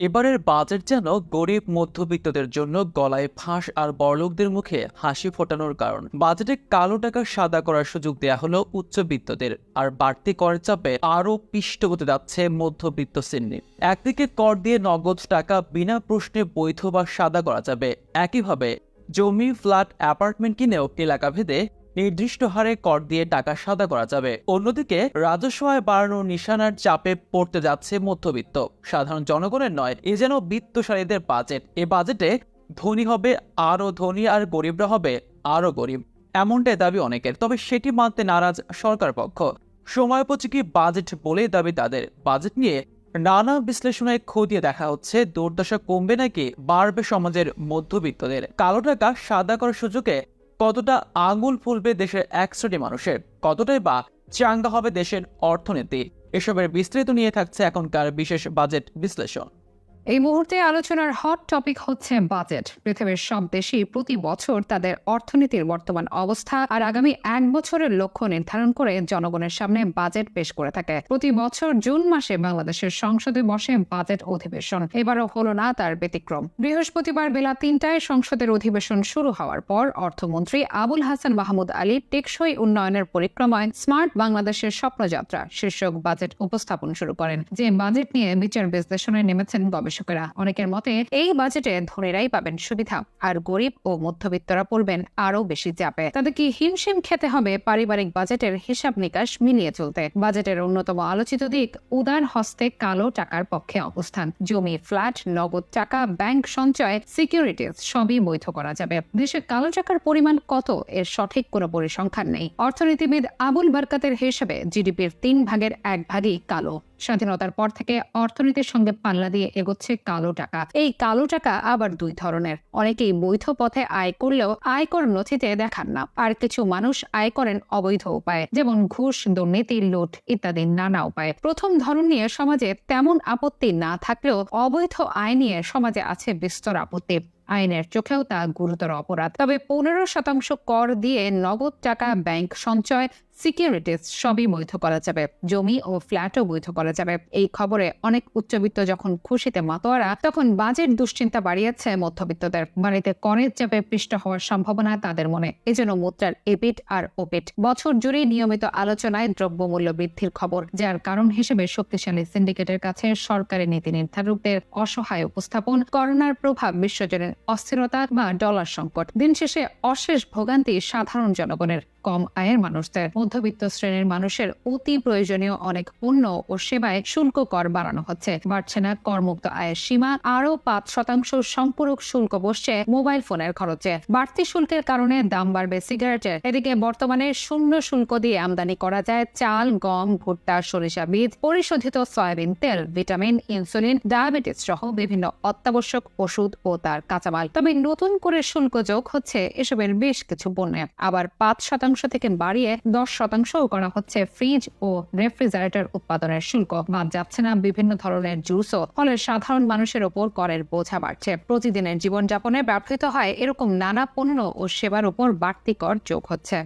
এবারের বাজেট যেন গরিব মধ্যবিত্তদের জন্য গলায় ফাঁস আর বড়লোকদের মুখে হাসি ফোটানোর কারণ। বাজেটে কালো টাকা সাদা করার সুযোগ দেয়া হলো উচ্চবিত্তদের, আর বাড়তি করের চাপে আরও পিষ্ট হতে যাচ্ছে মধ্যবিত্ত শ্রেণী। একদিকে কর দিয়ে নগদ টাকা বিনা প্রশ্নে বৈধ বা সাদা করা যাবে, একইভাবে জমি, ফ্ল্যাট, অ্যাপার্টমেন্ট কিনেও এলাকাভেদে নির্দিষ্ট হারে কর দিয়ে টাকা সাদা করা যাবে। অন্যদিকে রাজস্ব আয় বাড়ানোর নিশানার চাপে পড়তে যাচ্ছে মধ্যবিত্ত। সাধারণ জনগণের নয়, এ যেন বিত্তশালীদের বাজেট। এ বাজেটে ধনী হবে আরও ধনী আর গরিবরা হবে আরও গরিব, এমনটাই দাবি অনেকের। তবে সেটি মানতে নারাজ সরকার পক্ষ। সময়োপযোগী বাজেট বলেই দাবি তাদের। বাজেট নিয়ে নানা বিশ্লেষণে খতিয়ে দেখা হচ্ছে দুর্দশা কমবে নাকি বাড়বে সমাজের মধ্যবিত্তদের। কালো টাকা সাদা করার সুযোগে কতটা আঙুল ফুলবে দেশের 100টি মানুষের, কতটাই বা চাঙ্গা হবে দেশের অর্থনীতি, এসবের বিস্তারিত নিয়ে থাকছে এখনকার বিশেষ বাজেট বিশ্লেষণ। এই মুহূর্তে আলোচনার হট টপিক হচ্ছে বাজেট। পৃথিবীর সব দেশই প্রতি বছর তাদের অর্থনীতির বর্তমান অবস্থা আর আগামী 1 বছরের লক্ষ্য নির্ধারণ করে জনগণের সামনে বাজেট পেশ করে থাকে। প্রতি বছর জুন মাসে বাংলাদেশের সংসদে বসে বাজেট অধিবেশন। এবারও হলো না তার ব্যতিক্রম। বৃহস্পতিবার বেলা 3টায় সংসদের অধিবেশন শুরু হওয়ার পর অর্থমন্ত্রী আবুল হাসান মাহমুদ আলী টেকসই উন্নয়নের পরিক্রমায় স্মার্ট বাংলাদেশের স্বপ্নযাত্রা শীর্ষক বাজেট উপস্থাপন শুরু করেন। যে বাজেট নিয়ে বিচার বিশ্লেষণে নেমেছেন গবেষকেরা। অনেকের মতে এই বাজেটে ধনীরাই পাবেন সুবিধা আর গরিব ও মধ্যবিত্তরা পড়বেন আরো বেশি চাপে। তাদেরকে হিমশিম খেতে হবে পারিবারিক বাজেটের হিসাব নিকাশ মিলিয়ে চলতে। বাজেটের অন্যতম আলোচিত দিক উদার হস্তে কালো টাকার পক্ষে অবস্থান। জমি, ফ্ল্যাট, নগদ টাকা, ব্যাংক সঞ্চয়, সিকিউরিটিজ সবই বৈধ করা যাবে। দেশে কালো টাকার পরিমাণ কত এর সঠিক কোনো পরিসংখ্যান নেই। অর্থনীতিবিদ আবুল বারকাতের হিসেবে জিডিপির 1/3 কালো। স্বাধীনতার পর থেকে অর্থনীতির সঙ্গে পাল্লা দিয়ে এগোচ্ছে কালো টাকা। এই কালো টাকা আবার দুই ধরনের। অনেকেই বৈধ পথে আয় করলেও আয়কর নথিতে দেখান না, আর কিছু মানুষ আয় করেন অবৈধ উপায়ে, যেমন ঘুষ, দুর্নীতি, লুট ইত্যাদি নানা উপায়ে। প্রথম ধরন নিয়ে সমাজে তেমন আপত্তি না থাকলেও অবৈধ আয় নিয়ে সমাজে আছে বিস্তর আপত্তি। আইনের চোখেও তা গুরুতর অপরাধ। তবে 15% কর দিয়ে নগদ টাকা, ব্যাংক সঞ্চয়, সিকিউরিটিজ সবই বৈধ করা যাবে। জমি ও ফ্ল্যাটও বৈধ করা যাবে। এই খবরে অনেক উচ্চবিত্ত যখন খুশিতে মাতোয়ারা, তখন বাজেট দুশ্চিন্তা বাড়িয়েছে মধ্যবিত্তদের। বাড়িতে করের চাপে পিষ্ট হওয়ার সম্ভাবনা তাদের মনে। এজন্য মুদ্রার এপিট আর ওপিট। বছর জুড়ে নিয়মিত আলোচনায় দ্রব্যমূল্য বৃদ্ধির খবর, যার কারণ হিসেবে শক্তিশালী সিন্ডিকেটের কাছে সরকারি নীতি নির্ধারকদের অসহায় উপস্থাপন, করোনার প্রভাব, বিশ্বজুড়ে অস্থিরতা বা ডলার সংকট। দিন শেষে অশেষ ভোগান্তি সাধারণ জনগণের। কম আয়ের মানুষদের, মধ্যবিত্ত শ্রেণীর মানুষের অতি প্রয়োজনীয় অনেক পণ্য ও সেবায় শুল্ক কর বাড়ানো হচ্ছে। বাড়ছে না করমুক্ত আয়ের সীমা, আরও 5% সম্পূরক শুল্ক বসছে মোবাইল ফোনের খরচে। বাড়তি শুল্কের কারণে দাম বাড়বে সিগারেটের। এদিকে বর্তমানে শূন্য শুল্ক দিয়ে আমদানি করা যায় চাল, গম, ভুট্টা, সরিষা বীজ, পরিশোধিত সয়াবিন তেল, ভিটামিন, ইনসুলিন, ডায়াবেটিস সহ বিভিন্ন অত্যাবশ্যক ওষুধ ও তার কাঁচামাল। তবে নতুন করে শুল্ক যোগ হচ্ছে এসবের বেশ কিছু পণ্যে। আবার 5% থেকে বাড়িয়ে 10% করা হচ্ছে ফ্রিজ ও রেফ্রিজারেটর উৎপাদনের শুল্ক। বাদ যাচ্ছে না বিভিন্ন ধরনের জুসও। ফলে সাধারণ মানুষের ওপর করের বোঝা বাড়ছে। প্রতিদিনের জীবনযাপনে ব্যবহৃত হয় এরকম নানা পণ্য ও সেবার উপর বাড়তি কর যোগ হচ্ছে।